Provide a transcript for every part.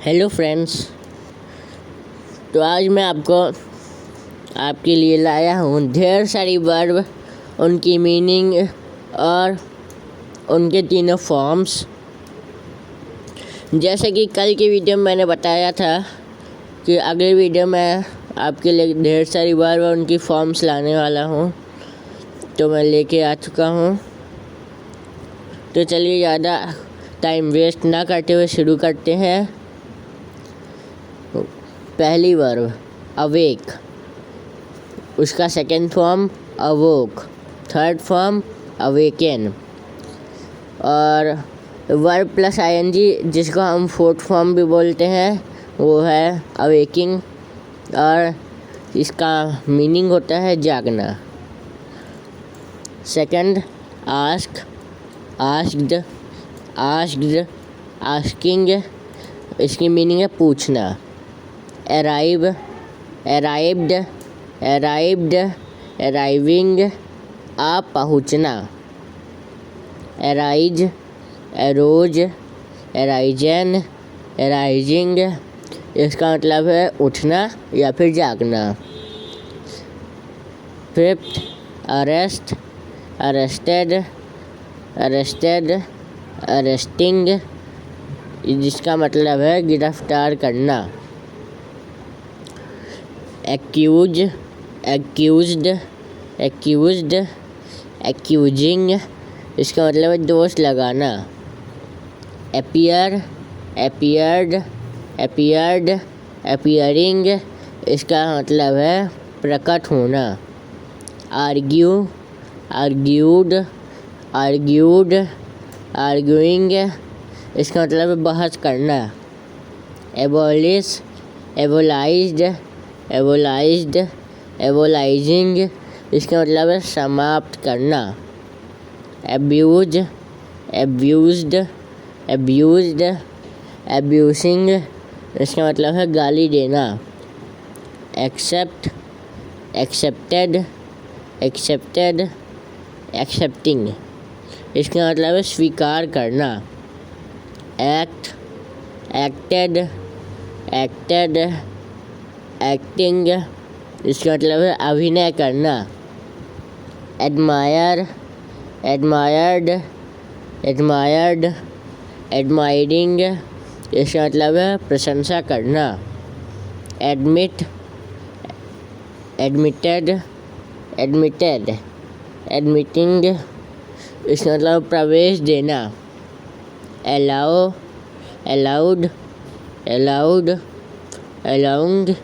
Hello friends. तो आज मैं आपके लिए लाया हूँ ढेर सारी वर्ब, उनकी मीनिंग और उनके तीनों फॉर्म्स। जैसे कि कल की वीडियो में मैंने बताया था कि अगली वीडियो में आपके लिए ढेर सारी वर्ब और उनकी फॉर्म्स लाने वाला हूँ, तो मैं लेके आ चुका हूँ। तो चलिए ज़्यादा टाइम वेस्ट ना करते हुए शुरू करते हैं। पहली वर्ब अवेक, उसका second form अवोक, third form awaken, और वर्ब प्लस आईएनजी जिसको हम फोर्थ फॉर्म भी बोलते हैं वो है अवेकिंग, और इसका मीनिंग होता है जागना। Second ask, asked, asked, asking, इसकी मीनिंग है पूछना। अराइव, अराइव्ड, अराइव्ड, अराइविंग, आ पहुँचना। अराइज, अरोज, अराइजन, अराइजिंग, इसका मतलब है उठना या फिर जागना। Fifth arrest, arrested, arrested, arresting, जिसका मतलब है गिरफ्तार करना। एक्यूज, एक्यूज्ड, एक्यूज्ड, एक्यूजिंग, इसका मतलब है दोष लगाना। अपीयर, अपीयर्ड, अपीयर्ड, अपीयरिंग, इसका मतलब है प्रकट होना। आर्ग्यू, आर्ग्यूड, आर्ग्यूड, आर्ग्यूइंग, इसका मतलब है बहस करना। एबॉलिश, एबोलाइज्ड, एबोलाइज्ड, एबोलाइजिंग, इसका मतलब है समाप्त करना। एब्यूज, एब्यूज्ड, एब्यूज्ड, एब्यूसिंग, इसका मतलब है गाली देना। एक्सेप्ट, एक्सेप्टेड, एक्सेप्टेड, एक्सेप्टिंग, इसका मतलब है स्वीकार करना। एक्ट, एक्टेड, एक्टेड, एक्टिंग, इसका मतलब है अभिनय करना। एडमायर, एडमायर्ड, एडमायर्ड, एडमायरिंग, इसका मतलब है प्रशंसा करना। एडमिट, एडमिटेड, एडमिटेड, एडमिटिंग, इसका मतलब प्रवेश देना। अलाउ, अलाउड, अलाउड, अलाउंग,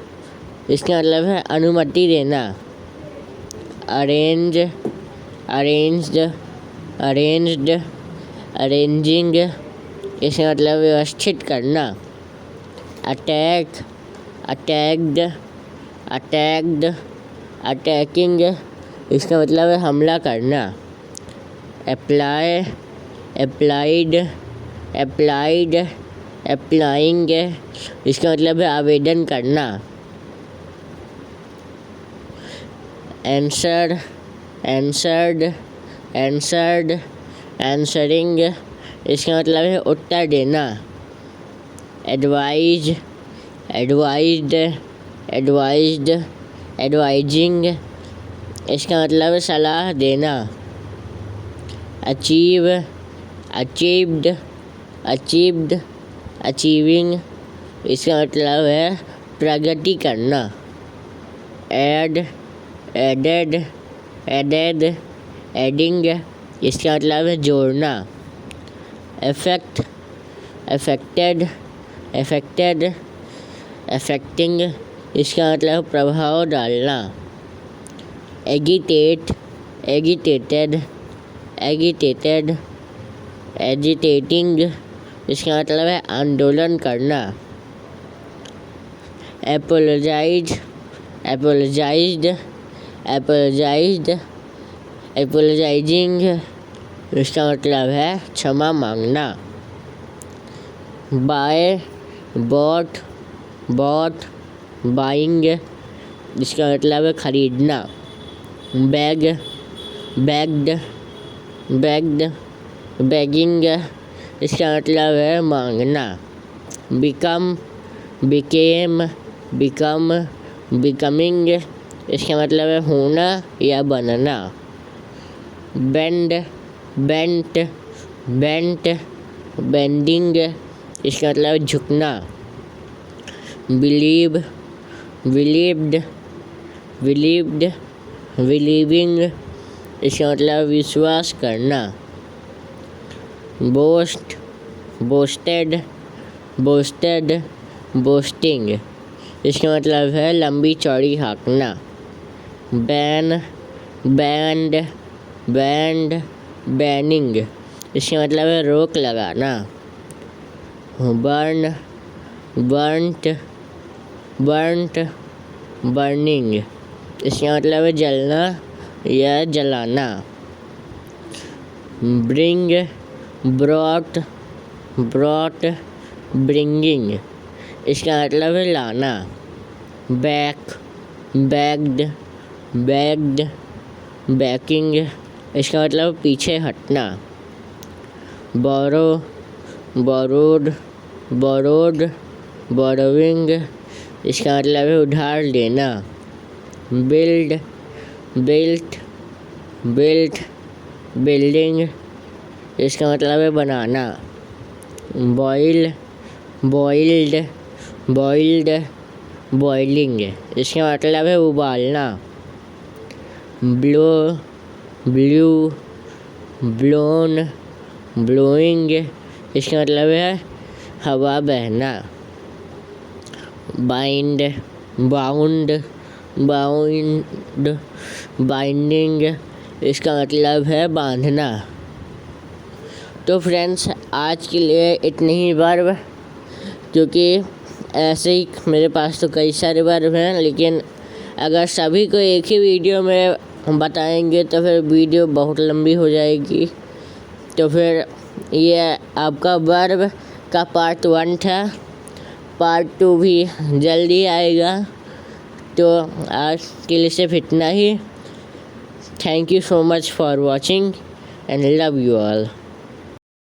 इसका मतलब है अनुमति देना। अरेंज, अरेंज्ड, अरेंज्ड, अरेंजिंग, इसका मतलब व्यवस्थित करना। अटैक, अटैक्ड, अटैक्ड, अटैकिंग, इसका मतलब है हमला करना। अप्लाई, अप्लाइड, अप्लाइड, अप्लाइंग, इसका मतलब है आवेदन करना। आंसर, आंसर्ड, आंसर्ड, आंसरिंग, इसका मतलब है उत्तर देना। एडवाइज, एडवाइज्ड, एडवाइज्ड, एडवाइजिंग, इसका मतलब है सलाह देना। अचीव, अचीव्ड, अचीव्ड, अचीविंग, इसका मतलब है प्रगति करना। एड, एडेड, एडेड, एडिंग, इसका मतलब है जोड़ना। अफेक्ट, अफेक्टेड, अफेक्टेड, अफेक्टिंग, इसका मतलब प्रभाव डालना। एगिटेट, एगिटेटेड, एगिटेटेड, एजिटेटिंग, इसका मतलब है आंदोलन करना। एपोलोजाइज, एपोलोजाइज्ड, एपोलोजाइज्ड, एपोलोजाइजिंग, इसका मतलब है क्षमा मांगना। बाय, बॉट, बॉट, बाइंग, इसका मतलब है खरीदना। बैग, बैग्ड, बैग्ड, बेगिंग, इसका मतलब है मांगना। बिकम, became, become, becoming, इसका मतलब है होना या बनना। bend, bent, bent, bending, इसका मतलब है झुकना। believe, believed, believed, believing, इसका मतलब विश्वास करना। boast, boasted, boasted, boasting, इसका मतलब है लंबी चौड़ी हाँकना। बैन, बैंड, बैंड, बैनिंग, इसका मतलब है रोक लगाना। बर्न, बर्नट, बर्नट, बर्निंग, इसका मतलब है जलना या जलाना। ब्रिंग, ब्रॉट, ब्रॉट, ब्रिंगिंग, इसका मतलब है लाना। बैक, बैग्ड, बैग्ड, बैकिंग, इसका मतलब पीछे हटना। बोरो, बोरोड, बोरोड, बोरोविंग, इसका मतलब है उधार लेना। बिल्ड, बिल्ट, बिल्ट, बिल्डिंग, इसका मतलब है बनाना। बॉयल, बॉइल्ड, बॉइल्ड, बॉइलिंग, इसका मतलब है उबालना। ब्लो, ब्लू, ब्लोन, ब्लोइंग, इसका मतलब है हवा बहना। बाइंड, बाउंड, बाउंड, बाइंडिंग, इसका मतलब है बांधना। तो फ्रेंड्स आज के लिए इतने ही वर्ब, क्योंकि ऐसे ही मेरे पास तो कई सारे वर्ब हैं, लेकिन अगर सभी को एक ही वीडियो में बताएंगे तो फिर वीडियो बहुत लंबी हो जाएगी। तो फिर ये आपका वर्ब का पार्ट 1 था। पार्ट 2 भी जल्दी आएगा। तो आज के लिए सिर्फ इतना ही। Thank you so much for watching and love you all.